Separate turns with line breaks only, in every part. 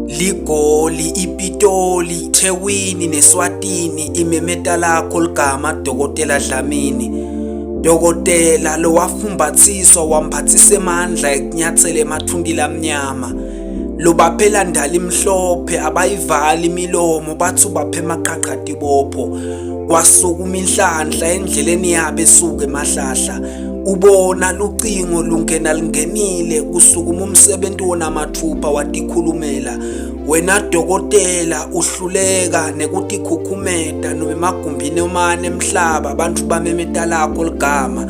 Ligoli, iPitoli, Thekwini neSwatini imemeta lakho ligama Dokotela Dlamini. Dokotela lo wafumbathiswa wamphathisa emandla ekunyathele emathundile amnyama. Lo baphela ndala imhlophe abayivala imilomo bathi baphe emaqhaqhadi bopho. Kwasukuma inhlanhla endleleni yabe esuka emahlahla. Ubona lucingo lungena lingenile kusukuma umsebenzi wona mathupha watikhulumela. Wena dokotela uhluleka nekuthi khukhumeta noma emagumbini omane emhlaba abantu bamemeta lakho ligama.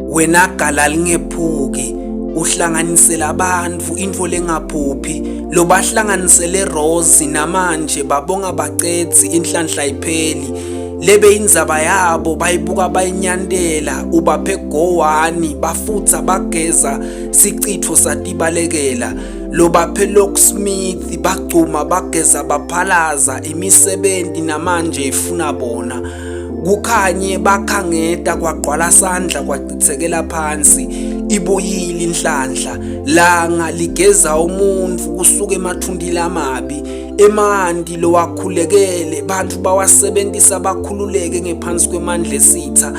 Wena gala lingephuki uhlanganisela abantu into lengaphuphi lo bahlanganisele Rose namanje babonga baqedzi inhlanhla ipheli. Lebe indzaba yabo bayibuka bayinyandela ubaphe go1 bafutha bageza sicitho satibalekela. Lo baphe Locksmith bagcuma bageza baphalaza imisebenzi namanje ifuna bona. Kukhanye bakhangeta kwaqwala sandla kwacithekela phansi ibuyile inhlanhla langa ligeza umuntu kusuka emathundile amabi. Emandi lo wakhulekele bantu bawasebenzisa bakhululeke ngephansi kwemandla esitha.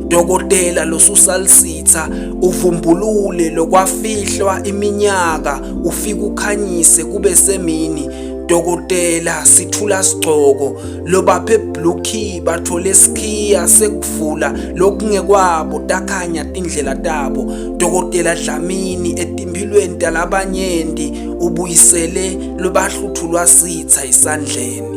Dokotela lo susalisitha uvumbulule lokwafihlwa iminyaka ufika ukhanyise kube semini. Dokotela sithula sigcoko lo baphe blue key bathole skhiya sekuvula lokungekwabo takhanya tindlela tabo. Dokotela Dlamini etimpilweni talabanyenti ubuyisele lo bahluthulwa sitha isandleni.